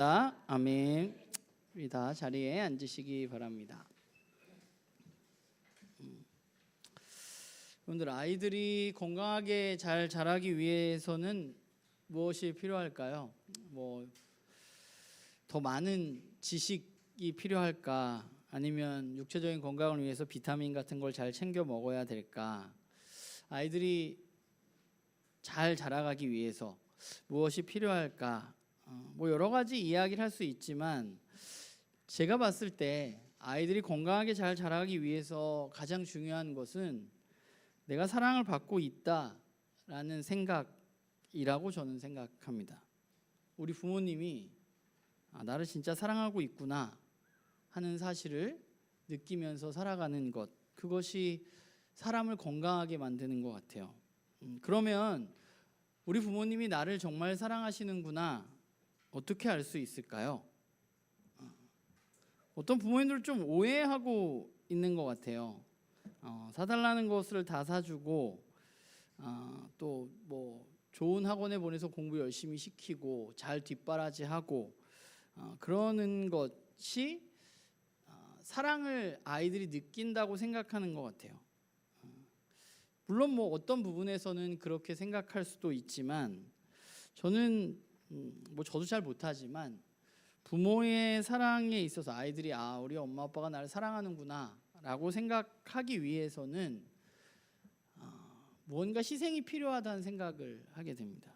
아멘. 우리 다 자리에 앉으시기 바랍니다. 여러분들, 아이들이 건강하게 잘 자라기 위해서는 무엇이 필요할까요? 더 많은 지식이 필요할까? 아니면 육체적인 건강을 위해서 비타민 같은 걸 잘 챙겨 먹어야 될까? 아이들이 잘 자라가기 위해서 무엇이 필요할까? 여러 가지 이야기를 할 수 있지만, 제가 봤을 때 아이들이 건강하게 잘 자라기 위해서 가장 중요한 것은 내가 사랑을 받고 있다라는 생각이라고 저는 생각합니다. 우리 부모님이 나를 진짜 사랑하고 있구나 하는 사실을 느끼면서 살아가는 것, 그것이 사람을 건강하게 만드는 것 같아요. 그러면 우리 부모님이 나를 정말 사랑하시는구나, 어떻게 알 수 있을까요? 어떤 부모님들 좀 오해하고 있는 것 같아요. 사달라는 것을 다 사주고, 또 좋은 학원에 보내서 공부 열심히 시키고 잘 뒷바라지하고, 그러는 것이 사랑을 아이들이 느낀다고 생각하는 것 같아요. 물론 어떤 부분에서는 그렇게 생각할 수도 있지만, 저는 저도 잘 못하지만 부모의 사랑에 있어서 아이들이 우리 엄마 아빠가 나를 사랑하는구나 라고 생각하기 위해서는 뭔가 희생이 필요하다는 생각을 하게 됩니다.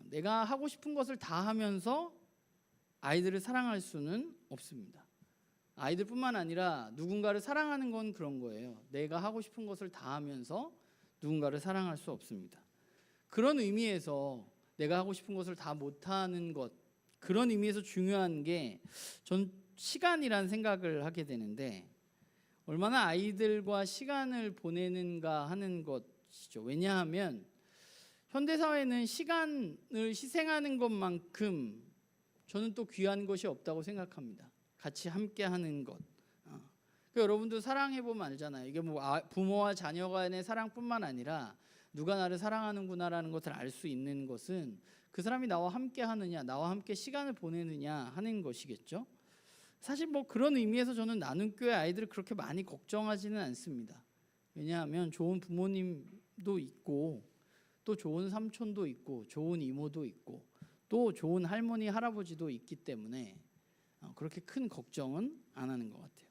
내가 하고 싶은 것을 다 하면서 아이들을 사랑할 수는 없습니다. 아이들뿐만 아니라 누군가를 사랑하는 건 그런 거예요. 내가 하고 싶은 것을 다 하면서 누군가를 사랑할 수 없습니다. 그런 의미에서 내가 하고 싶은 것을 다 못하는 것, 그런 의미에서 중요한 게 전 시간이라는 생각을 하게 되는데, 얼마나 아이들과 시간을 보내는가 하는 것이죠. 왜냐하면 현대사회는 시간을 희생하는 것만큼 저는 또 귀한 것이 없다고 생각합니다. 같이 함께 하는 것. 여러분도 사랑해보면 알잖아요. 이게 부모와 자녀 간의 사랑뿐만 아니라 누가 나를 사랑하는구나라는 것을 알 수 있는 것은 그 사람이 나와 함께 하느냐, 나와 함께 시간을 보내느냐 하는 것이겠죠. 사실 그런 의미에서 저는 나눔교회 아이들을 그렇게 많이 걱정하지는 않습니다. 왜냐하면 좋은 부모님도 있고, 또 좋은 삼촌도 있고, 좋은 이모도 있고, 또 좋은 할머니, 할아버지도 있기 때문에 그렇게 큰 걱정은 안 하는 것 같아요.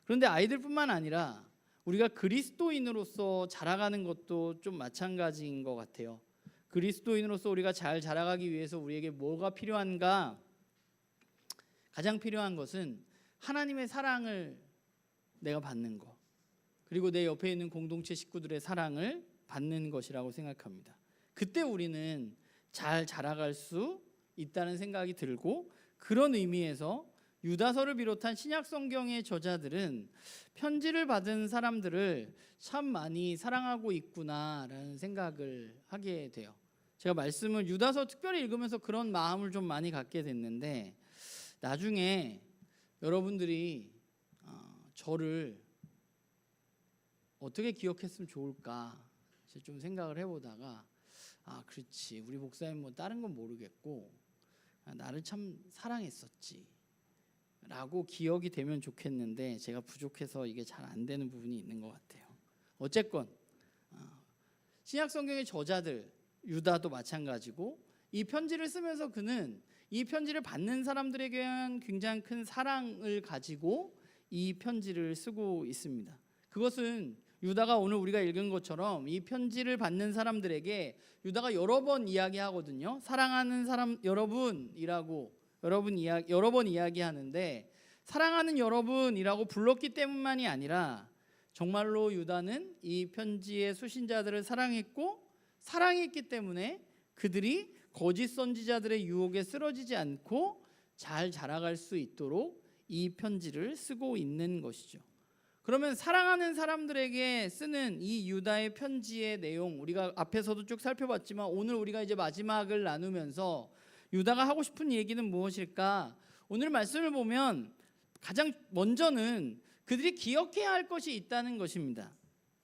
그런데 아이들뿐만 아니라 우리가 그리스도인으로서 자라가는 것도 좀 마찬가지인 것 같아요. 그리스도인으로서 우리가 잘 자라가기 위해서 우리에게 뭐가 필요한가? 가장 필요한 것은 하나님의 사랑을 내가 받는 것, 그리고 내 옆에 있는 공동체 식구들의 사랑을 받는 것이라고 생각합니다. 그때 우리는 잘 자라갈 수 있다는 생각이 들고, 그런 의미에서 유다서를 비롯한 신약 성경의 저자들은 편지를 받은 사람들을 참 많이 사랑하고 있구나라는 생각을 하게 돼요. 제가 말씀을 유다서 특별히 읽으면서 그런 마음을 좀 많이 갖게 됐는데, 나중에 여러분들이 저를 어떻게 기억했으면 좋을까 좀 생각을 해보다가, 그렇지, 우리 목사님 다른 건 모르겠고 나를 참 사랑했었지 라고 기억이 되면 좋겠는데, 제가 부족해서 이게 잘 안 되는 부분이 있는 것 같아요. 어쨌건 신약 성경의 저자들, 유다도 마찬가지고, 이 편지를 쓰면서 그는 이 편지를 받는 사람들에게 굉장히 큰 사랑을 가지고 이 편지를 쓰고 있습니다. 그것은 유다가 오늘 우리가 읽은 것처럼 이 편지를 받는 사람들에게 유다가 여러 번 이야기하거든요. 사랑하는 사람 여러분이라고 여러 번 이야기하는데, 사랑하는 여러분이라고 불렀기 때문만이 아니라 정말로 유다는 이 편지의 수신자들을 사랑했기 때문에 그들이 거짓 선지자들의 유혹에 쓰러지지 않고 잘 자라갈 수 있도록 이 편지를 쓰고 있는 것이죠. 그러면 사랑하는 사람들에게 쓰는 이 유다의 편지의 내용, 우리가 앞에서도 쭉 살펴봤지만 오늘 우리가 이제 마지막을 나누면서 유다가 하고 싶은 얘기는 무엇일까? 오늘 말씀을 보면 가장 먼저는 그들이 기억해야 할 것이 있다는 것입니다.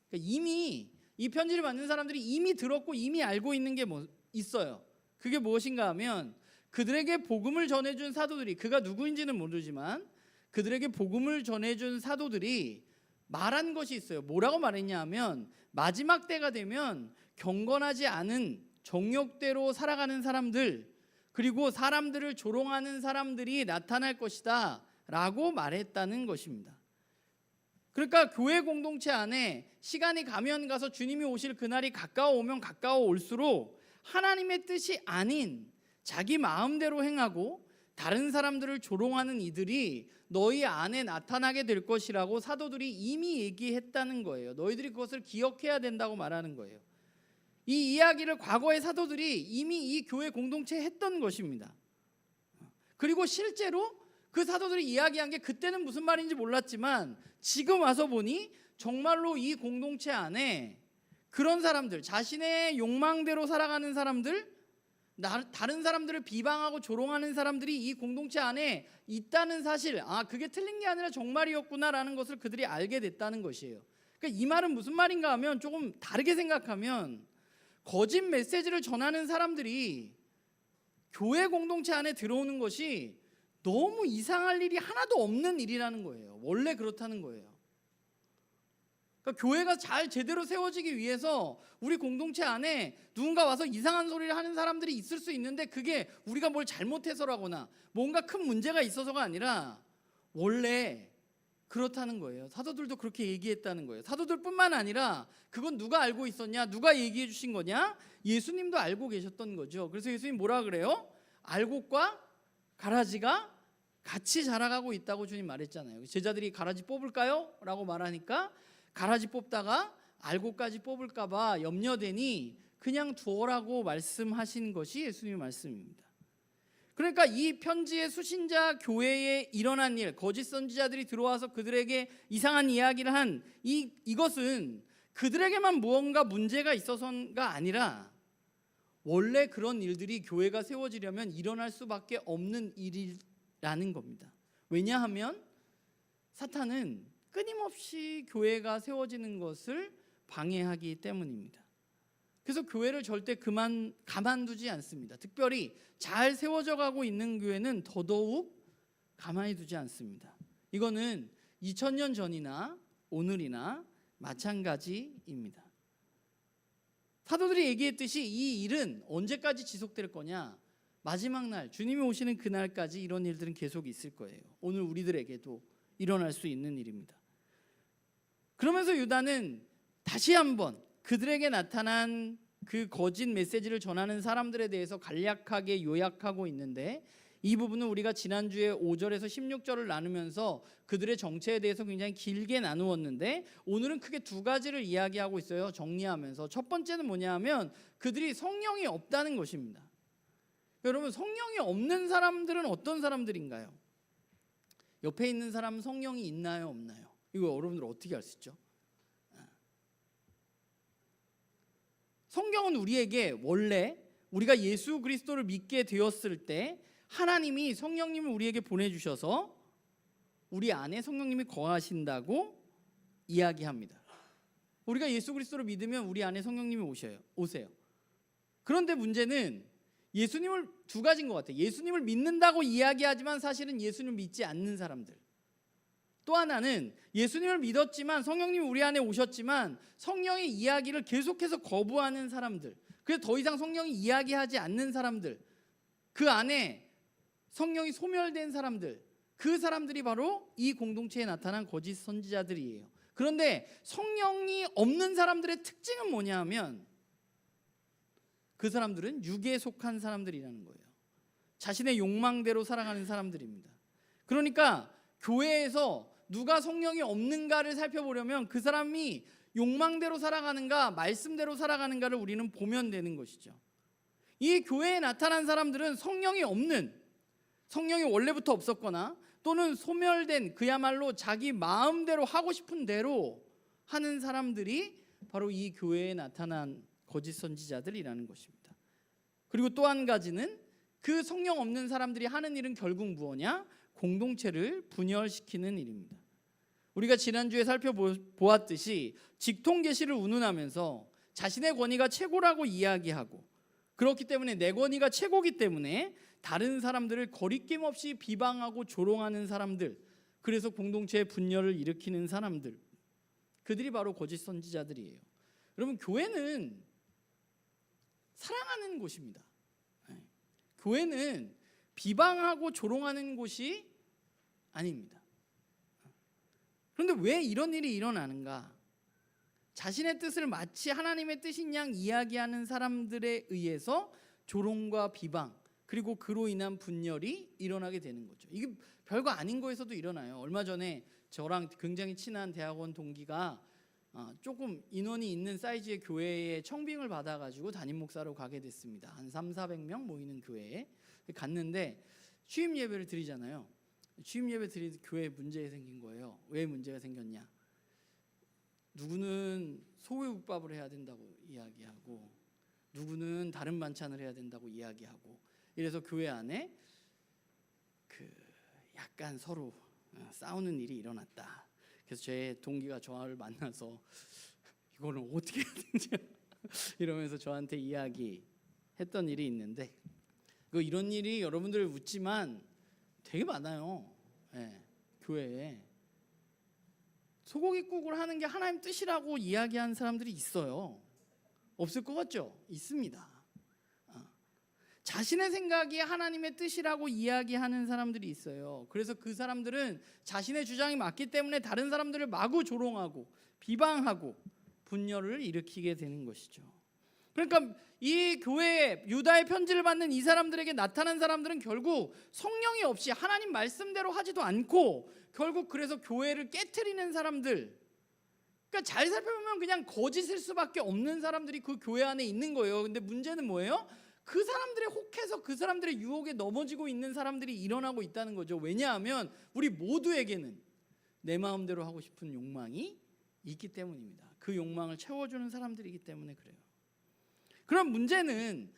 그러니까 이미 이 편지를 받는 사람들이 이미 들었고 이미 알고 있는 게 있어요. 그게 무엇인가 하면 그들에게 복음을 전해준 사도들이, 그가 누구인지는 모르지만 그들에게 복음을 전해준 사도들이 말한 것이 있어요. 뭐라고 말했냐 하면, 마지막 때가 되면 경건하지 않은 정욕대로 살아가는 사람들, 그리고 사람들을 조롱하는 사람들이 나타날 것이다 라고 말했다는 것입니다. 그러니까 교회 공동체 안에 시간이 가면 가서 주님이 오실 그날이 가까워오면 가까워올수록 하나님의 뜻이 아닌 자기 마음대로 행하고 다른 사람들을 조롱하는 이들이 너희 안에 나타나게 될 것이라고 사도들이 이미 얘기했다는 거예요. 너희들이 그것을 기억해야 된다고 말하는 거예요. 이 이야기를 과거의 사도들이 이미 이 교회 공동체에 했던 것입니다. 그리고 실제로 그 사도들이 이야기한 게 그때는 무슨 말인지 몰랐지만 지금 와서 보니 정말로 이 공동체 안에 그런 사람들, 자신의 욕망대로 살아가는 사람들, 다른 사람들을 비방하고 조롱하는 사람들이 이 공동체 안에 있다는 사실, 그게 틀린 게 아니라 정말이었구나라는 것을 그들이 알게 됐다는 것이에요. 그러니까 이 말은 무슨 말인가 하면, 조금 다르게 생각하면 거짓 메시지를 전하는 사람들이 교회 공동체 안에 들어오는 것이 너무 이상할 일이 하나도 없는 일이라는 거예요. 원래 그렇다는 거예요. 그러니까 교회가 잘 제대로 세워지기 위해서 우리 공동체 안에 누군가 와서 이상한 소리를 하는 사람들이 있을 수 있는데, 그게 우리가 뭘 잘못해서라거나 뭔가 큰 문제가 있어서가 아니라 원래 그렇다는 거예요. 사도들도 그렇게 얘기했다는 거예요. 사도들뿐만 아니라 그건 누가 알고 있었냐? 누가 얘기해 주신 거냐? 예수님도 알고 계셨던 거죠. 그래서 예수님 뭐라 그래요? 알곡과 가라지가 같이 자라가고 있다고 주님 말했잖아요. 제자들이 가라지 뽑을까요? 라고 말하니까 가라지 뽑다가 알곡까지 뽑을까 봐 염려되니 그냥 두어라고 말씀하신 것이 예수님의 말씀입니다. 그러니까 이 편지의 수신자 교회에 일어난 일, 거짓 선지자들이 들어와서 그들에게 이상한 이야기를 한 이것은 그들에게만 무언가 문제가 있어서가 아니라 원래 그런 일들이 교회가 세워지려면 일어날 수밖에 없는 일이라는 겁니다. 왜냐하면 사탄은 끊임없이 교회가 세워지는 것을 방해하기 때문입니다. 그래서 교회를 절대 가만두지 않습니다. 특별히 잘 세워져 가고 있는 교회는 더더욱 가만히 두지 않습니다. 이거는 2000년 전이나 오늘이나 마찬가지입니다. 사도들이 얘기했듯이 이 일은 언제까지 지속될 거냐? 마지막 날, 주님이 오시는 그날까지 이런 일들은 계속 있을 거예요. 오늘 우리들에게도 일어날 수 있는 일입니다. 그러면서 유다는 다시 한번 그들에게 나타난 그 거짓 메시지를 전하는 사람들에 대해서 간략하게 요약하고 있는데, 이 부분은 우리가 지난주에 5절에서 16절을 나누면서 그들의 정체에 대해서 굉장히 길게 나누었는데, 오늘은 크게 두 가지를 이야기하고 있어요. 정리하면서 첫 번째는 뭐냐 하면 그들이 성령이 없다는 것입니다. 여러분, 성령이 없는 사람들은 어떤 사람들인가요? 옆에 있는 사람은 성령이 있나요, 없나요? 이거 여러분들 어떻게 알 수 있죠? 성경은 우리에게 원래 우리가 예수 그리스도를 믿게 되었을 때 하나님이 성령님을 우리에게 보내주셔서 우리 안에 성령님이 거하신다고 이야기합니다. 우리가 예수 그리스도를 믿으면 우리 안에 성령님이 오세요. 그런데 문제는 예수님을 두 가지인 것 같아요. 예수님을 믿는다고 이야기하지만 사실은 예수님을 믿지 않는 사람들. 또 하나는 예수님을 믿었지만 성령님이 우리 안에 오셨지만 성령의 이야기를 계속해서 거부하는 사람들. 그래서 더 이상 성령이 이야기하지 않는 사람들. 그 안에 성령이 소멸된 사람들. 그 사람들이 바로 이 공동체에 나타난 거짓 선지자들이에요. 그런데 성령이 없는 사람들의 특징은 뭐냐 하면 그 사람들은 육에 속한 사람들이라는 거예요. 자신의 욕망대로 살아가는 사람들입니다. 그러니까 교회에서 누가 성령이 없는가를 살펴보려면 그 사람이 욕망대로 살아가는가 말씀대로 살아가는가를 우리는 보면 되는 것이죠. 이 교회에 나타난 사람들은 성령이 없는, 성령이 원래부터 없었거나 또는 소멸된, 그야말로 자기 마음대로 하고 싶은 대로 하는 사람들이 바로 이 교회에 나타난 거짓 선지자들이라는 것입니다. 그리고 또 한 가지는 그 성령 없는 사람들이 하는 일은 결국 무엇이냐? 공동체를 분열시키는 일입니다. 우리가 지난주에 살펴보았듯이 직통계시를 운운하면서 자신의 권위가 최고라고 이야기하고, 그렇기 때문에 내 권위가 최고기 때문에 다른 사람들을 거리낌 없이 비방하고 조롱하는 사람들, 그래서 공동체의 분열을 일으키는 사람들, 그들이 바로 거짓 선지자들이에요. 여러분, 교회는 사랑하는 곳입니다. 교회는 비방하고 조롱하는 곳이 아닙니다. 그런데 왜 이런 일이 일어나는가? 자신의 뜻을 마치 하나님의 뜻인 양 이야기하는 사람들에 의해서 조롱과 비방, 그리고 그로 인한 분열이 일어나게 되는 거죠. 이게 별거 아닌 거에서도 일어나요. 얼마 전에 저랑 굉장히 친한 대학원 동기가 조금 인원이 있는 사이즈의 교회에 청빙을 받아가지고 담임 목사로 가게 됐습니다. 한 300~400명 모이는 교회에 갔는데 취임 예배를 드리잖아요. 취임 예배 드리는 교회에 문제가 생긴 거예요. 왜 문제가 생겼냐? 누구는 소회국밥을 해야 된다고 이야기하고, 누구는 다른 반찬을 해야 된다고 이야기하고, 이래서 교회 안에 약간 서로 싸우는 일이 일어났다. 그래서 제 동기가 저를 만나서 이거는 어떻게 해야 되는지 이러면서 저한테 이야기했던 일이 있는데, 이런 일이 여러분들 웃지만 되게 많아요. 교회에 소고기국을 하는 게 하나님 뜻이라고 이야기하는 사람들이 있어요. 없을 것 같죠? 있습니다. 자신의 생각이 하나님의 뜻이라고 이야기하는 사람들이 있어요. 그래서 그 사람들은 자신의 주장이 맞기 때문에 다른 사람들을 마구 조롱하고 비방하고 분열을 일으키게 되는 것이죠. 그러니까 이 교회에 유다의 편지를 받는 이 사람들에게 나타난 사람들은 결국 성령이 없이 하나님 말씀대로 하지도 않고, 결국 그래서 교회를 깨트리는 사람들, 그러니까 잘 살펴보면 그냥 거짓일 수밖에 없는 사람들이 그 교회 안에 있는 거예요. 근데 문제는 뭐예요? 그 사람들의 혹해서 그 사람들의 유혹에 넘어지고 있는 사람들이 일어나고 있다는 거죠. 왜냐하면 우리 모두에게는 내 마음대로 하고 싶은 욕망이 있기 때문입니다. 그 욕망을 채워주는 사람들이기 때문에 그래요. 그럼 문제는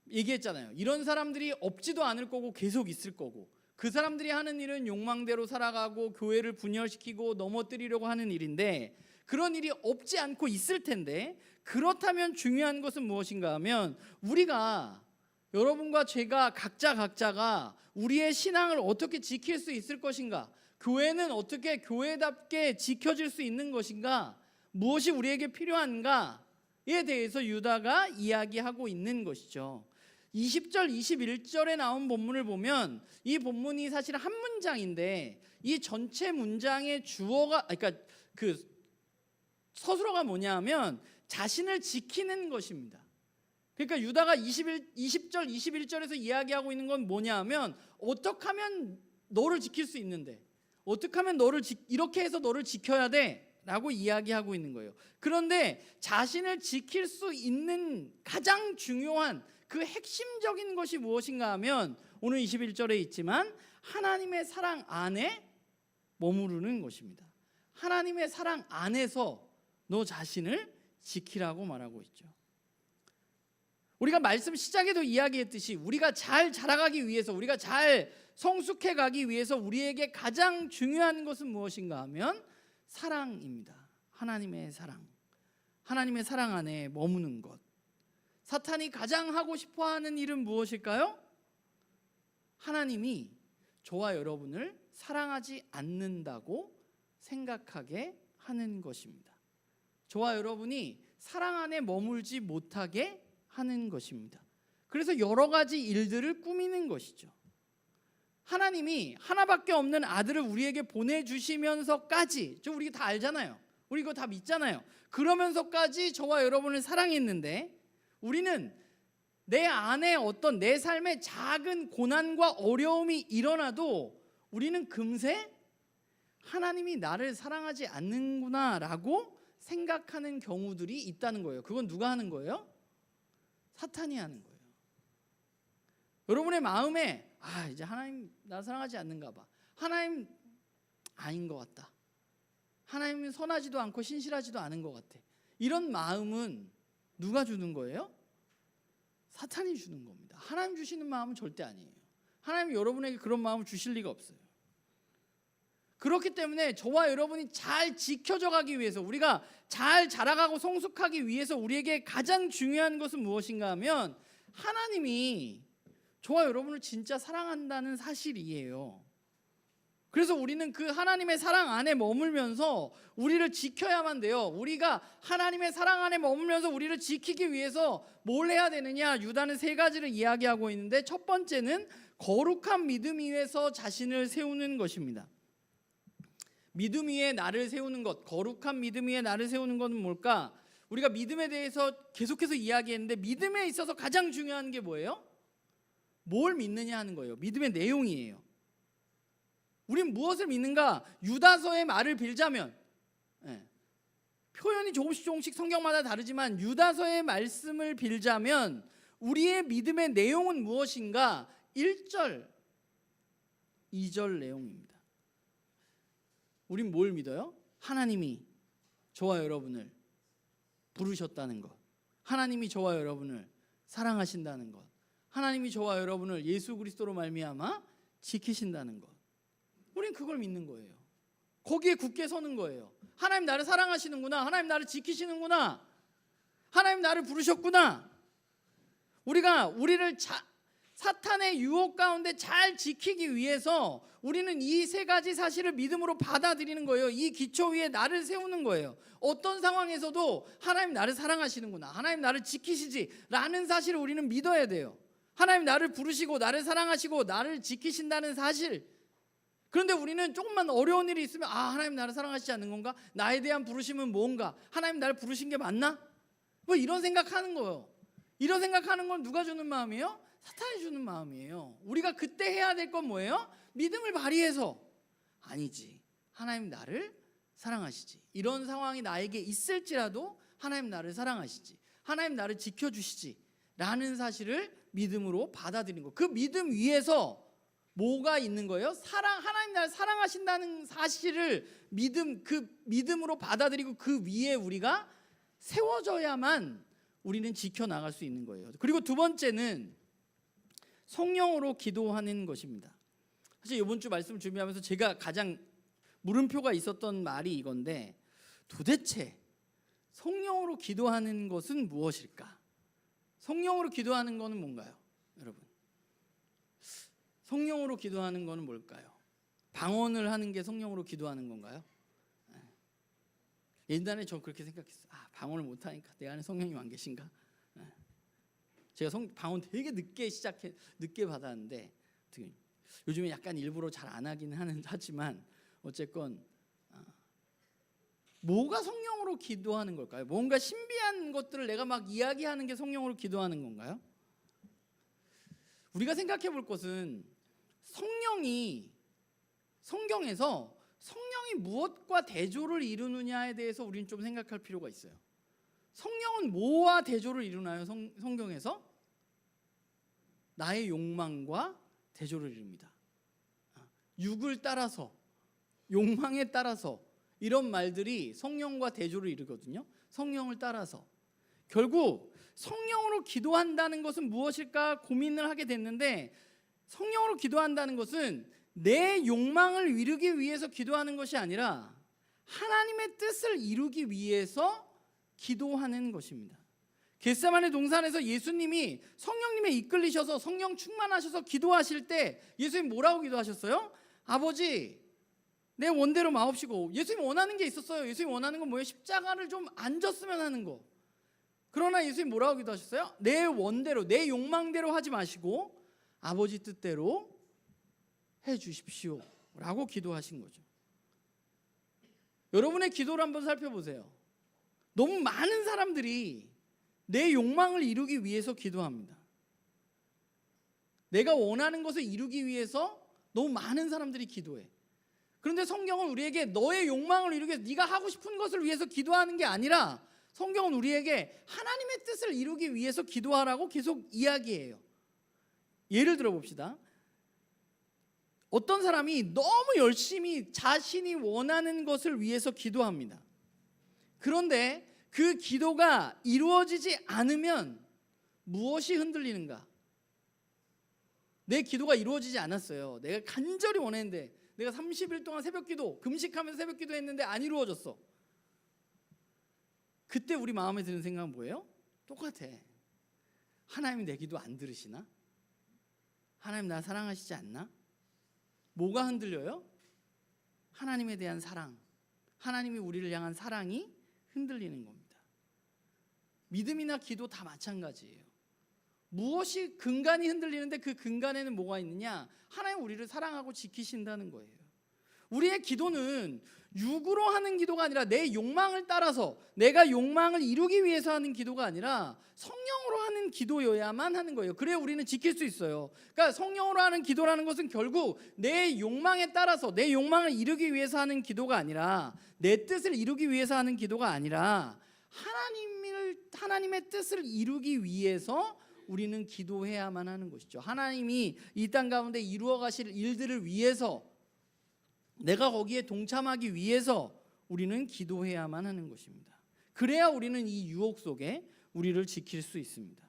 얘기했잖아요. 이런 사람들이 없지도 않을 거고 계속 있을 거고, 그 사람들이 하는 일은 욕망대로 살아가고 교회를 분열시키고 넘어뜨리려고 하는 일인데, 그런 일이 없지 않고 있을 텐데, 그렇다면 중요한 것은 무엇인가 하면, 우리가, 여러분과 제가 각자가 우리의 신앙을 어떻게 지킬 수 있을 것인가, 교회는 어떻게 교회답게 지켜질 수 있는 것인가, 무엇이 우리에게 필요한가에 대해서 유다가 이야기하고 있는 것이죠. 20절 21절에 나온 본문을 보면, 이 본문이 사실 한 문장인데 이 전체 문장의 주어가, 그러니까 그 서술어가 뭐냐면 자신을 지키는 것입니다. 그러니까 유다가 20절 21절에서 이야기하고 있는 건 뭐냐면, 어떻게 하면 너를 지킬 수 있는데, 어떻게 하면 너를 이렇게 해서 너를 지켜야 돼 라고 이야기하고 있는 거예요. 그런데 자신을 지킬 수 있는 가장 중요한 그 핵심적인 것이 무엇인가 하면, 오늘 21절에 있지만 하나님의 사랑 안에 머무르는 것입니다. 하나님의 사랑 안에서 너 자신을 지키라고 말하고 있죠. 우리가 말씀 시작에도 이야기했듯이 우리가 잘 자라가기 위해서, 우리가 잘 성숙해 가기 위해서 우리에게 가장 중요한 것은 무엇인가 하면 사랑입니다. 하나님의 사랑. 하나님의 사랑 안에 머무는 것. 사탄이 가장 하고 싶어하는 일은 무엇일까요? 하나님이 저와 여러분을 사랑하지 않는다고 생각하게 하는 것입니다. 저와 여러분이 사랑 안에 머물지 못하게 하는 것입니다. 그래서 여러 가지 일들을 꾸미는 것이죠. 하나님이 하나밖에 없는 아들을 우리에게 보내주시면서까지, 우리 다 알잖아요. 우리 이거 다 믿잖아요. 그러면서까지 저와 여러분을 사랑했는데, 우리는 내 안에 어떤 내 삶에 작은 고난과 어려움이 일어나도 우리는 금세 하나님이 나를 사랑하지 않는구나라고 생각하는 경우들이 있다는 거예요. 그건 누가 하는 거예요? 사탄이 하는 거예요. 여러분의 마음에 이제 하나님 나 사랑하지 않는가 봐. 하나님 아닌 것 같다. 하나님은 선하지도 않고 신실하지도 않은 것 같아. 이런 마음은 누가 주는 거예요? 사탄이 주는 겁니다. 하나님 주시는 마음은 절대 아니에요. 하나님 여러분에게 그런 마음을 주실 리가 없어요. 그렇기 때문에 저와 여러분이 잘 지켜져 가기 위해서, 우리가 잘 자라가고 성숙하기 위해서 우리에게 가장 중요한 것은 무엇인가 하면, 하나님이 저와 여러분을 진짜 사랑한다는 사실이에요. 그래서 우리는 그 하나님의 사랑 안에 머물면서 우리를 지켜야만 돼요. 우리가 하나님의 사랑 안에 머물면서 우리를 지키기 위해서 뭘 해야 되느냐? 유다는 세 가지를 이야기하고 있는데, 첫 번째는 거룩한 믿음 위에서 자신을 세우는 것입니다. 믿음 위에 나를 세우는 것, 거룩한 믿음 위에 나를 세우는 것은 뭘까? 우리가 믿음에 대해서 계속해서 이야기했는데, 믿음에 있어서 가장 중요한 게 뭐예요? 뭘 믿느냐 하는 거예요. 믿음의 내용이에요. 우린 무엇을 믿는가? 유다서의 말을 빌자면, 표현이 조금씩 성경마다 다르지만 유다서의 말씀을 빌자면 우리의 믿음의 내용은 무엇인가? 1절, 2절 내용입니다. 우린 뭘 믿어요? 하나님이 저와 여러분을 부르셨다는 것, 하나님이 저와 여러분을 사랑하신다는 것, 하나님이 저와 여러분을 예수 그리스도로 말미암아 지키신다는 것, 우린 그걸 믿는 거예요. 거기에 굳게 서는 거예요. 하나님 나를 사랑하시는구나, 하나님 나를 지키시는구나, 하나님 나를 부르셨구나. 우리가 우리를 사탄의 유혹 가운데 잘 지키기 위해서 우리는 이 세 가지 사실을 믿음으로 받아들이는 거예요. 이 기초 위에 나를 세우는 거예요. 어떤 상황에서도 하나님 나를 사랑하시는구나, 하나님 나를 지키시지 라는 사실을 우리는 믿어야 돼요. 하나님 나를 부르시고 나를 사랑하시고 나를 지키신다는 사실. 그런데 우리는 조금만 어려운 일이 있으면, 하나님 나를 사랑하시지 않는 건가? 나에 대한 부르심은 뭔가? 하나님 나를 부르신 게 맞나? 뭐 이런 생각하는 거예요. 이런 생각하는 건 누가 주는 마음이에요? 사탄이 주는 마음이에요. 우리가 그때 해야 될 건 뭐예요? 믿음을 발휘해서, 아니지, 하나님 나를 사랑하시지, 이런 상황이 나에게 있을지라도 하나님 나를 사랑하시지, 하나님 나를 지켜주시지 라는 사실을 믿음으로 받아들이는 거. 그 믿음 위에서 뭐가 있는 거예요? 하나님 나를 사랑하신다는 사실을 그 믿음으로 받아들이고 그 위에 우리가 세워져야만 우리는 지켜나갈 수 있는 거예요. 그리고 두 번째는 성령으로 기도하는 것입니다. 사실 이번 주 말씀을 준비하면서 제가 가장 물음표가 있었던 말이 이건데, 도대체 성령으로 기도하는 것은 무엇일까? 성령으로 기도하는 것은 뭔가요? 여러분, 성령으로 기도하는 것은 뭘까요? 방언을 하는 게 성령으로 기도하는 건가요? 옛날에 저 그렇게 생각했어요. 방언을 못하니까 내 안에 성령이 안 계신가? 제가 방언 되게 늦게 받았는데, 요즘에 약간 일부러 잘 안 하긴 하지만 어쨌건 뭐가 성령으로 기도하는 걸까요? 뭔가 신비한 것들을 내가 막 이야기하는 게 성령으로 기도하는 건가요? 우리가 생각해 볼 것은, 성경에서 성령이 무엇과 대조를 이루느냐에 대해서 우리는 좀 생각할 필요가 있어요. 성령은 뭐와 대조를 이루나요? 성경에서 나의 욕망과 대조를 이룹니다. 육을 따라서, 욕망에 따라서, 이런 말들이 성령과 대조를 이루거든요. 성령을 따라서. 결국 성령으로 기도한다는 것은 무엇일까 고민을 하게 됐는데, 성령으로 기도한다는 것은 내 욕망을 이루기 위해서 기도하는 것이 아니라 하나님의 뜻을 이루기 위해서 기도하는 것입니다. 겟세마네 동산에서 예수님이 성령님에 이끌리셔서 성령 충만하셔서 기도하실 때 예수님 뭐라고 기도하셨어요? 아버지, 내 원대로 마옵시고. 예수님 원하는 게 있었어요. 예수님 원하는 건 뭐예요? 십자가를 좀 안 졌으면 하는 거. 그러나 예수님 뭐라고 기도하셨어요? 내 원대로, 내 욕망대로 하지 마시고 아버지 뜻대로 해 주십시오 라고 기도하신 거죠. 여러분의 기도를 한번 살펴보세요. 너무 많은 사람들이 내 욕망을 이루기 위해서 기도합니다. 내가 원하는 것을 이루기 위해서 너무 많은 사람들이 기도해. 그런데 성경은 우리에게 너의 욕망을 이루기 위해서, 네가 하고 싶은 것을 위해서 기도하는 게 아니라, 성경은 우리에게 하나님의 뜻을 이루기 위해서 기도하라고 계속 이야기해요. 예를 들어 봅시다. 어떤 사람이 너무 열심히 자신이 원하는 것을 위해서 기도합니다. 그런데 그 기도가 이루어지지 않으면 무엇이 흔들리는가? 내 기도가 이루어지지 않았어요. 내가 간절히 원했는데, 내가 30일 동안 새벽기도, 금식하면서 새벽기도 했는데 안 이루어졌어. 그때 우리 마음에 드는 생각은 뭐예요? 똑같아. 하나님이 내 기도 안 들으시나? 하나님 나 사랑하시지 않나? 뭐가 흔들려요? 하나님에 대한 사랑, 하나님이 우리를 향한 사랑이 흔들리는 겁니다. 믿음이나 기도 다 마찬가지예요. 무엇이 근간이 흔들리는데 그 근간에는 뭐가 있느냐? 하나님 우리를 사랑하고 지키신다는 거예요. 우리의 기도는 육으로 하는 기도가 아니라 내 욕망을 따라서 내가 욕망을 이루기 위해서 하는 기도가 아니라 성령으로 하는 기도여야만 하는 거예요. 그래야 우리는 지킬 수 있어요. 그러니까 성령으로 하는 기도라는 것은 결국 내 욕망에 따라서 내 욕망을 이루기 위해서 하는 기도가 아니라 내 뜻을 이루기 위해서 하는 기도가 아니라 하나님의 뜻을 이루기 위해서 우리는 기도해야만 하는 것이죠. 하나님이 이 땅 가운데 이루어 가실 일들을 위해서 내가 거기에 동참하기 위해서 우리는 기도해야만 하는 것입니다. 그래야 우리는 이 유혹 속에 우리를 지킬 수 있습니다.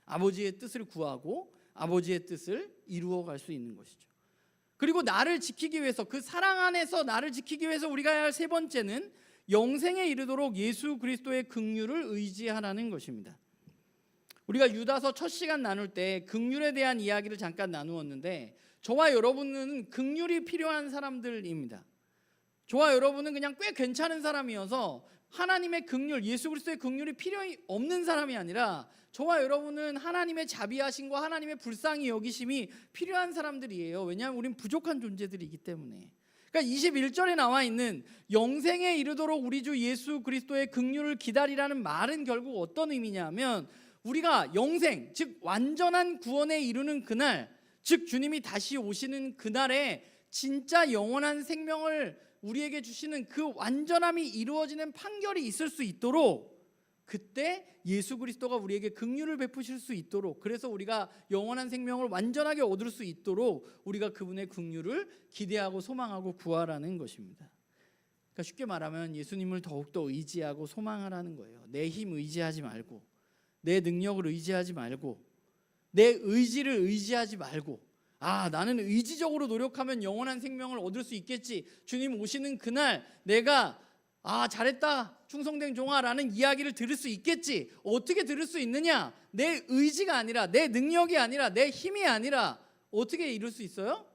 아버지의 뜻을 구하고 아버지의 뜻을 이루어 갈 수 있는 것이죠. 그리고 나를 지키기 위해서, 그 사랑 안에서 나를 지키기 위해서 우리가 해야 할 세 번째는 영생에 이르도록 예수 그리스도의 긍휼을 의지하라는 것입니다. 우리가 유다서 첫 시간 나눌 때 긍휼에 대한 이야기를 잠깐 나누었는데, 저와 여러분은 긍휼이 필요한 사람들입니다. 저와 여러분은 그냥 꽤 괜찮은 사람이어서 하나님의 긍휼, 예수 그리스도의 긍휼이 필요 없는 사람이 아니라 저와 여러분은 하나님의 자비하심과 하나님의 불쌍히 여기심이 필요한 사람들이에요. 왜냐하면 우린 부족한 존재들이기 때문에. 그러니까 21절에 나와 있는 영생에 이르도록 우리 주 예수 그리스도의 긍휼을 기다리라는 말은 결국 어떤 의미냐면, 우리가 영생, 즉 완전한 구원에 이르는 그날, 즉 주님이 다시 오시는 그날에 진짜 영원한 생명을 우리에게 주시는 그 완전함이 이루어지는 판결이 있을 수 있도록, 그때 예수 그리스도가 우리에게 긍휼을 베푸실 수 있도록, 그래서 우리가 영원한 생명을 완전하게 얻을 수 있도록 우리가 그분의 긍휼을 기대하고 소망하고 구하라는 것입니다. 그러니까 쉽게 말하면 예수님을 더욱더 의지하고 소망하라는 거예요. 내 힘 의지하지 말고, 내 능력을 의지하지 말고, 내 의지를 의지하지 말고, 나는 의지적으로 노력하면 영원한 생명을 얻을 수 있겠지, 주님 오시는 그날 내가 잘했다 충성된 종아라는 이야기를 들을 수 있겠지. 어떻게 들을 수 있느냐? 내 의지가 아니라, 내 능력이 아니라, 내 힘이 아니라 어떻게 이룰 수 있어요?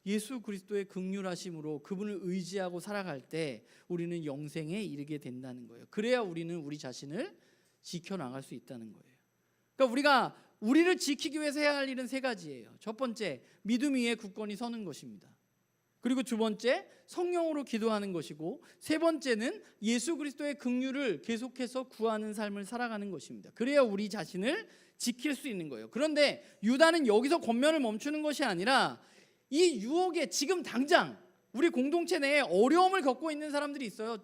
예수 그리스도의 긍휼하심으로 그분을 의지하고 살아갈 때 우리는 영생에 이르게 된다는 거예요. 그래야 우리는 우리 자신을 지켜나갈 수 있다는 거예요. 그러니까 우리가 우리를 지키기 위해서 해야 할 일은 세 가지예요. 첫 번째, 믿음 위에 굳건히 서는 것입니다. 그리고 두 번째, 성령으로 기도하는 것이고, 세 번째는 예수 그리스도의 긍휼을 계속해서 구하는 삶을 살아가는 것입니다. 그래야 우리 자신을 지킬 수 있는 거예요. 그런데 유다는 여기서 권면을 멈추는 것이 아니라 이 유혹에 지금 당장 우리 공동체 내에 어려움을 겪고 있는 사람들이 있어요.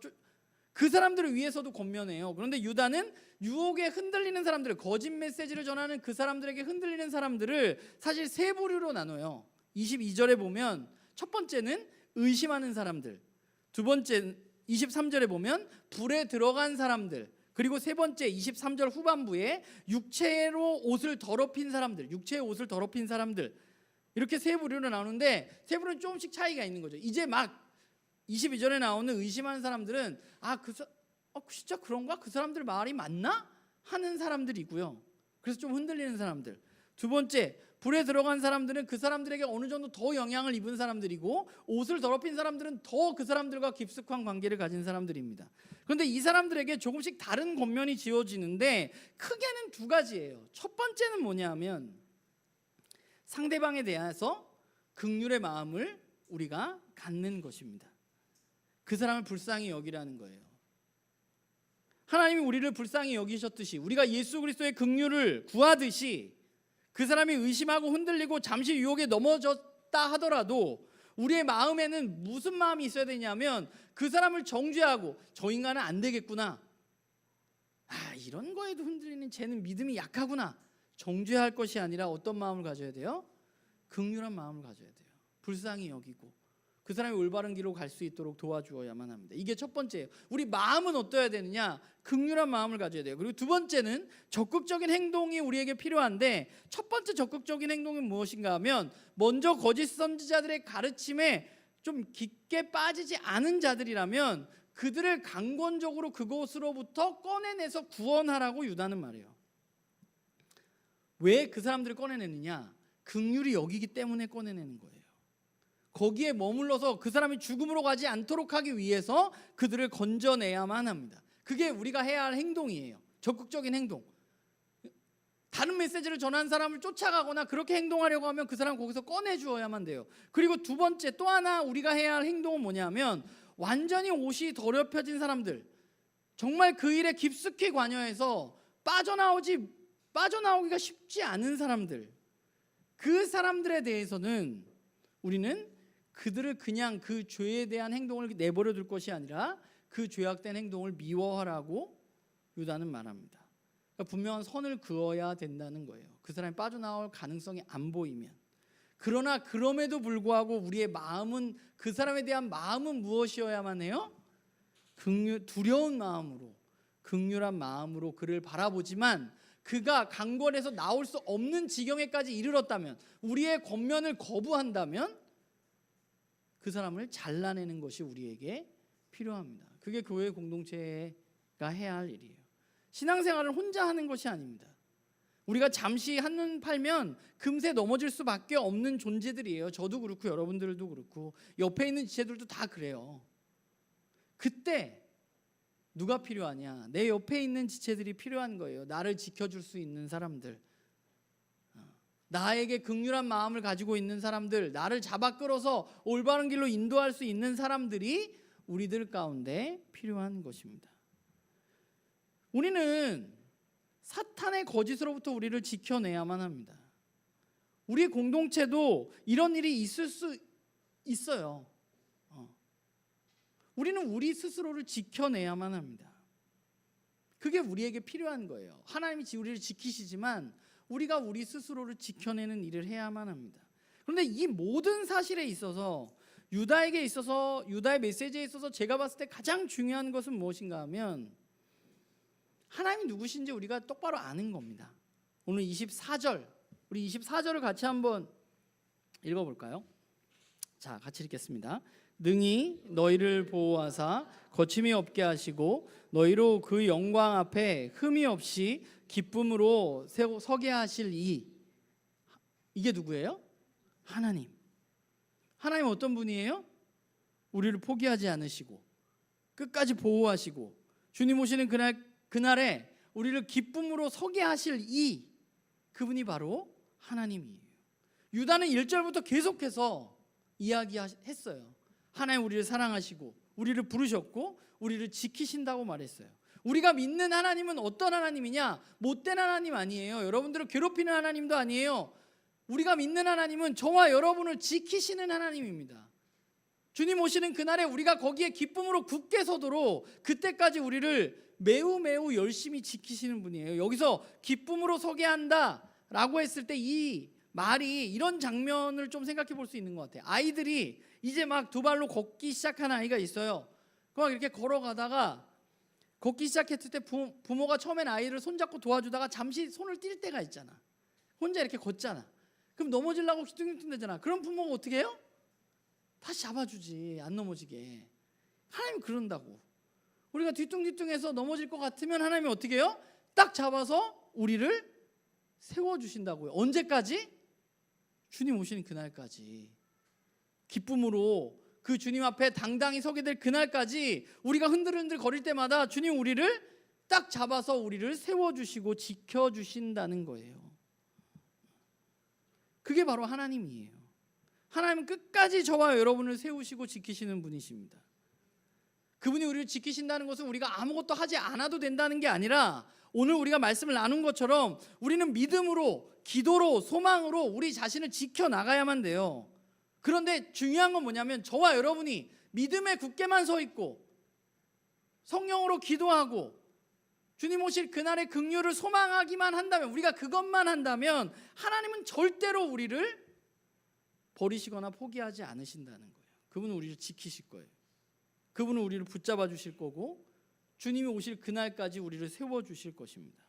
그 사람들을 위해서도 권면해요. 그런데 유다는 유혹에 흔들리는 사람들을, 거짓 메시지를 전하는 그 사람들에게 흔들리는 사람들을 사실 세 부류로 나눠요. 22절에 보면 첫 번째는 의심하는 사람들, 두 번째 23절에 보면 불에 들어간 사람들, 그리고 세 번째 23절 후반부에 육체로 옷을 더럽힌 사람들, 육체의 옷을 더럽힌 사람들, 이렇게 세 부류로 나오는데 세 부류는 조금씩 차이가 있는 거죠. 이제 막 22절에 나오는 의심하는 사람들은 진짜 그런가? 그 사람들 말이 맞나? 하는 사람들이고요. 그래서 좀 흔들리는 사람들. 두 번째, 불에 들어간 사람들은 그 사람들에게 어느 정도 더 영향을 입은 사람들이고, 옷을 더럽힌 사람들은 더 그 사람들과 깊숙한 관계를 가진 사람들입니다. 그런데 이 사람들에게 조금씩 다른 권면이 지어지는데 크게는 두 가지예요. 첫 번째는 뭐냐면 상대방에 대해서 긍휼의 마음을 우리가 갖는 것입니다. 그 사람을 불쌍히 여기라는 거예요. 하나님이 우리를 불쌍히 여기셨듯이, 우리가 예수 그리스도의 긍휼을 구하듯이, 그 사람이 의심하고 흔들리고 잠시 유혹에 넘어졌다 하더라도 우리의 마음에는 무슨 마음이 있어야 되냐면, 그 사람을 정죄하고 저 인간은 안 되겠구나, 이런 거에도 흔들리는 쟤는 믿음이 약하구나, 정죄할 것이 아니라 어떤 마음을 가져야 돼요? 긍휼한 마음을 가져야 돼요. 불쌍히 여기고 그 사람이 올바른 길로 갈 수 있도록 도와주어야만 합니다. 이게 첫 번째예요. 우리 마음은 어떠해야 되느냐? 긍휼한 마음을 가져야 돼요. 그리고 두 번째는 적극적인 행동이 우리에게 필요한데, 첫 번째 적극적인 행동은 무엇인가 하면, 먼저 거짓 선지자들의 가르침에 좀 깊게 빠지지 않은 자들이라면 그들을 강권적으로 그곳으로부터 꺼내내서 구원하라고 유다는 말해요. 왜 그 사람들을 꺼내내느냐? 긍휼히 여기기 때문에 꺼내내는 거예요. 거기에 머물러서 그 사람이 죽음으로 가지 않도록 하기 위해서 그들을 건져내야만 합니다. 그게 우리가 해야 할 행동이에요. 적극적인 행동. 다른 메시지를 전하는 사람을 쫓아가거나 그렇게 행동하려고 하면 그 사람 거기서 꺼내주어야만 돼요. 그리고 두 번째 또 하나 우리가 해야 할 행동은 뭐냐면, 완전히 옷이 더럽혀진 사람들, 정말 그 일에 깊숙이 관여해서 빠져나오기가 쉽지 않은 사람들, 그 사람들에 대해서는 우리는 그들을 그냥 그 죄에 대한 행동을 내버려 둘 것이 아니라 그 죄악된 행동을 미워하라고 유다는 말합니다. 그러니까 분명한 선을 그어야 된다는 거예요. 그 사람이 빠져나올 가능성이 안 보이면. 그러나 그럼에도 불구하고 우리의 마음은, 그 사람에 대한 마음은 무엇이어야만 해요? 두려운 마음으로, 긍휼한 마음으로 그를 바라보지만, 그가 강권에서 나올 수 없는 지경에까지 이르렀다면, 우리의 권면을 거부한다면 그 사람을 잘라내는 것이 우리에게 필요합니다. 그게 교회 공동체가 해야 할 일이에요. 신앙생활을 혼자 하는 것이 아닙니다. 우리가 잠시 한눈 팔면 금세 넘어질 수밖에 없는 존재들이에요. 저도 그렇고 여러분들도 그렇고 옆에 있는 지체들도 다 그래요. 그때 누가 필요하냐? 내 옆에 있는 지체들이 필요한 거예요. 나를 지켜줄 수 있는 사람들, 나에게 긍휼한 마음을 가지고 있는 사람들, 나를 잡아 끌어서 올바른 길로 인도할 수 있는 사람들이 우리들 가운데 필요한 것입니다. 우리는 사탄의 거짓으로부터 우리를 지켜내야만 합니다. 우리 공동체도 이런 일이 있을 수 있어요. 우리는 우리 스스로를 지켜내야만 합니다. 그게 우리에게 필요한 거예요. 하나님이 우리를 지키시지만 우리가 우리 스스로를 지켜내는 일을 해야만 합니다. 그런데 이 모든 사실에 있어서, 유다에게 있어서, 유다의 메시지에 있어서 제가 봤을 때 가장 중요한 것은 무엇인가 하면, 하나님이 누구신지 우리가 똑바로 아는 겁니다. 오늘 24절, 우리 24절을 같이 한번 읽어볼까요? 자, 같이 읽겠습니다. 능히 너희를 보호하사 거침이 없게 하시고 너희로 그 영광 앞에 흠이 없이 기쁨으로 서게 하실 이게 누구예요? 하나님. 하나님 어떤 분이에요? 우리를 포기하지 않으시고 끝까지 보호하시고 주님 오시는 그날에 우리를 기쁨으로 서게 하실 그분이 바로 하나님이에요. 유다는 1절부터 계속해서 이야기했어요. 하나님 우리를 사랑하시고 우리를 부르셨고 우리를 지키신다고 말했어요. 우리가 믿는 하나님은 어떤 하나님이냐? 못된 하나님 아니에요. 여러분들을 괴롭히는 하나님도 아니에요. 우리가 믿는 하나님은 저와 여러분을 지키시는 하나님입니다. 주님 오시는 그날에 우리가 거기에 기쁨으로 굳게 서도록 그때까지 우리를 매우 열심히 지키시는 분이에요. 여기서 기쁨으로 서게 한다라고 했을 때 이 말이, 이런 장면을 좀 생각해 볼 수 있는 것 같아요. 아이들이 이제 막 두 발로 걷기 시작한 아이가 있어요. 막 이렇게 걸어가다가 걷기 시작했을 때 부모가 처음엔 아이를 손잡고 도와주다가 잠시 손을 뗄 때가 있잖아. 혼자 이렇게 걷잖아. 그럼 넘어지려고 휘둥휘둥 되잖아. 그럼 부모가 어떻게 해요? 다시 잡아주지, 안 넘어지게. 하나님 그런다고. 우리가 뒤뚱뒤뚱해서 넘어질 것 같으면 하나님이 어떻게 해요? 딱 잡아서 우리를 세워주신다고요. 언제까지? 주님 오시는 그날까지. 기쁨으로 그 주님 앞에 당당히 서게 될 그날까지 우리가 흔들흔들 거릴 때마다 주님 우리를 딱 잡아서 우리를 세워주시고 지켜주신다는 거예요. 그게 바로 하나님이에요. 하나님은 끝까지 저와 여러분을 세우시고 지키시는 분이십니다. 그분이 우리를 지키신다는 것은 우리가 아무것도 하지 않아도 된다는 게 아니라, 오늘 우리가 말씀을 나눈 것처럼 우리는 믿음으로, 기도로, 소망으로 우리 자신을 지켜나가야만 돼요. 그런데 중요한 건 뭐냐면, 저와 여러분이 믿음에 굳게만 서 있고 성령으로 기도하고 주님 오실 그날의 긍휼을 소망하기만 한다면, 우리가 그것만 한다면 하나님은 절대로 우리를 버리시거나 포기하지 않으신다는 거예요. 그분은 우리를 지키실 거예요. 그분은 우리를 붙잡아 주실 거고 주님이 오실 그날까지 우리를 세워주실 것입니다.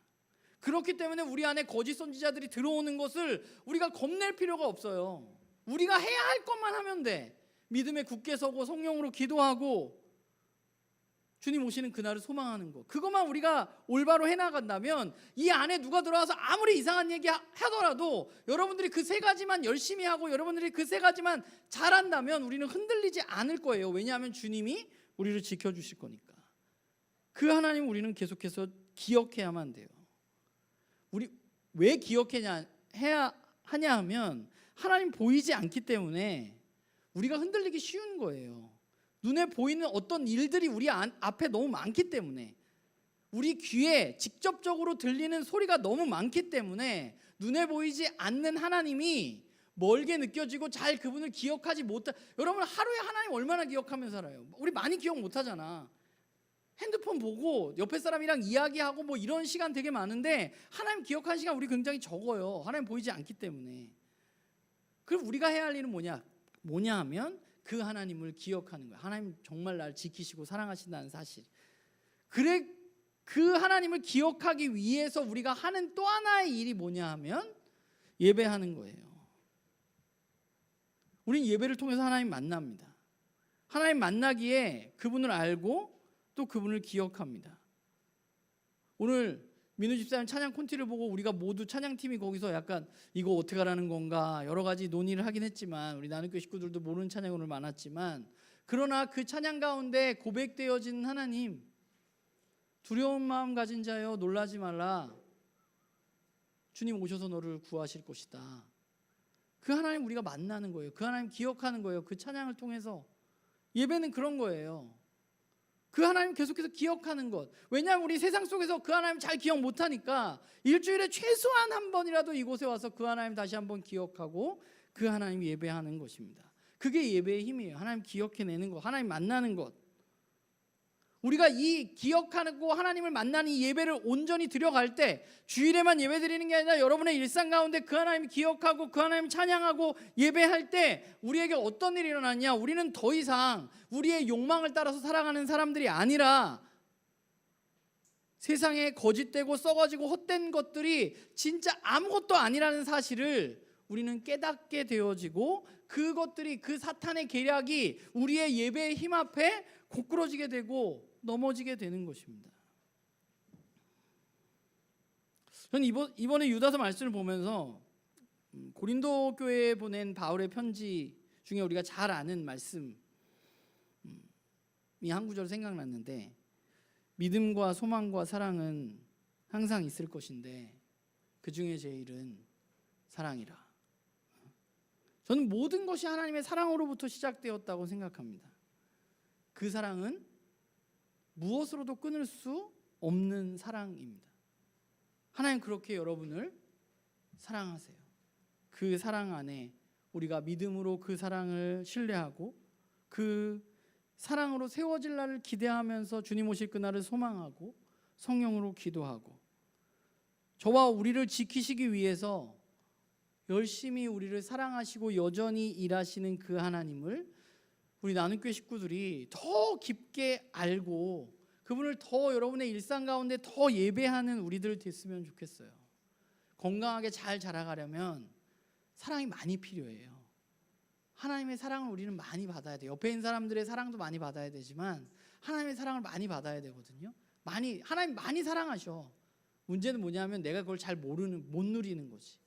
그렇기 때문에 우리 안에 거짓 선지자들이 들어오는 것을 우리가 겁낼 필요가 없어요. 우리가 해야 할 것만 하면 돼. 믿음에 굳게 서고 성령으로 기도하고 주님 오시는 그날을 소망하는 거, 그것만 우리가 올바로 해나간다면 이 안에 누가 들어와서 아무리 이상한 얘기 하더라도 여러분들이 그 세 가지만 열심히 하고 여러분들이 그 세 가지만 잘한다면 우리는 흔들리지 않을 거예요. 왜냐하면 주님이 우리를 지켜주실 거니까. 그 하나님 우리는 계속해서 기억해야만 돼요. 우리 왜 해야 하냐 하면 하나님 보이지 않기 때문에 우리가 흔들리기 쉬운 거예요. 눈에 보이는 어떤 일들이 우리 앞에 너무 많기 때문에, 우리 귀에 직접적으로 들리는 소리가 너무 많기 때문에 눈에 보이지 않는 하나님이 멀게 느껴지고 잘 그분을 기억하지 못하. 여러분 하루에 하나님 얼마나 기억하며 살아요? 우리 많이 기억 못하잖아. 핸드폰 보고 옆에 사람이랑 이야기하고 뭐 이런 시간 되게 많은데 하나님 기억하는 시간 우리 굉장히 적어요. 하나님 보이지 않기 때문에. 그럼 우리가 해야 할 일은 뭐냐 하면 그 하나님을 기억하는 거예요. 하나님 정말 나를 지키시고 사랑하신다는 사실. 그래, 그 하나님을 기억하기 위해서 우리가 하는 또 하나의 일이 뭐냐 하면 예배하는 거예요. 우린 예배를 통해서 하나님 만납니다. 하나님 만나기에 그분을 알고 또 그분을 기억합니다. 오늘 민우 집사님 찬양 콘티를 보고 우리가 모두 찬양팀이 거기서 약간 이거 어떻게 하라는 건가 여러 가지 논의를 하긴 했지만, 우리 나눔교회 식구들도 모르는 찬양이 오늘 많았지만, 그러나 그 찬양 가운데 고백되어진 하나님, 두려운 마음 가진 자여 놀라지 말라, 주님 오셔서 너를 구하실 것이다. 그 하나님 우리가 만나는 거예요. 그 하나님 기억하는 거예요. 그 찬양을 통해서. 예배는 그런 거예요. 그 하나님 계속해서 기억하는 것. 왜냐하면 우리 세상 속에서 그 하나님 잘 기억 못하니까 일주일에 최소한 한 번이라도 이곳에 와서 그 하나님 다시 한번 기억하고 그 하나님 예배하는 것입니다. 그게 예배의 힘이에요. 하나님 기억해내는 것, 하나님 만나는 것. 우리가 이 기억하고 하나님을 만나는 이 예배를 온전히 드려갈 때, 주일에만 예배 드리는 게 아니라 여러분의 일상 가운데 그 하나님 기억하고 그 하나님 찬양하고 예배할 때 우리에게 어떤 일이 일어나냐? 우리는 더 이상 우리의 욕망을 따라서 살아가는 사람들이 아니라 세상에 거짓되고 썩어지고 헛된 것들이 진짜 아무것도 아니라는 사실을 우리는 깨닫게 되어지고, 그것들이, 그 사탄의 계략이 우리의 예배의 힘 앞에 고꾸러지게 되고 넘어지게 되는 것입니다. 저는 이번에 유다서 말씀을 보면서 고린도 교회에 보낸 바울의 편지 중에 우리가 잘 아는 말씀이 한 구절 생각났는데, 믿음과 소망과 사랑은 항상 있을 것인데 그 중에 제일은 사랑이라. 저는 모든 것이 하나님의 사랑으로부터 시작되었다고 생각합니다. 그 사랑은 무엇으로도 끊을 수 없는 사랑입니다. 하나님 그렇게 여러분을 사랑하세요. 그 사랑 안에 우리가 믿음으로 그 사랑을 신뢰하고 그 사랑으로 세워질 날을 기대하면서 주님 오실 그날을 소망하고 성령으로 기도하고, 저와 우리를 지키시기 위해서 열심히 우리를 사랑하시고 여전히 일하시는 그 하나님을 우리 나눔교회 식구들이 더 깊게 알고 그분을 더 여러분의 일상 가운데 더 예배하는 우리들 됐으면 좋겠어요. 건강하게 잘 자라가려면 사랑이 많이 필요해요. 하나님의 사랑을 우리는 많이 받아야 돼요. 옆에 있는 사람들의 사랑도 많이 받아야 되지만 하나님의 사랑을 많이 받아야 되거든요. 하나님 많이 사랑하셔. 문제는 뭐냐면 내가 그걸 잘 못 누리는 거지.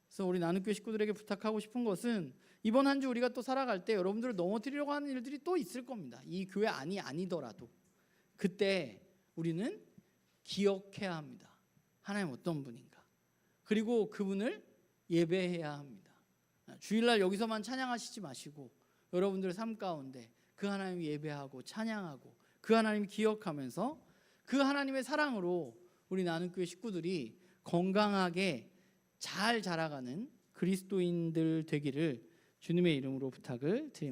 그래서 우리 나눔교회 식구들에게 부탁하고 싶은 것은, 이번 한 주 우리가 또 살아갈 때 여러분들을 넘어뜨리려고 하는 일들이 또 있을 겁니다. 이 교회 아니더라도 그때 우리는 기억해야 합니다. 하나님 어떤 분인가. 그리고 그분을 예배해야 합니다. 주일날 여기서만 찬양하시지 마시고 여러분들의 삶 가운데 그 하나님 예배하고 찬양하고 그 하나님 기억하면서 그 하나님의 사랑으로 우리 나눔교회 식구들이 건강하게 잘 자라가는 그리스도인들 되기를 주님의 이름으로 부탁을 드립니다.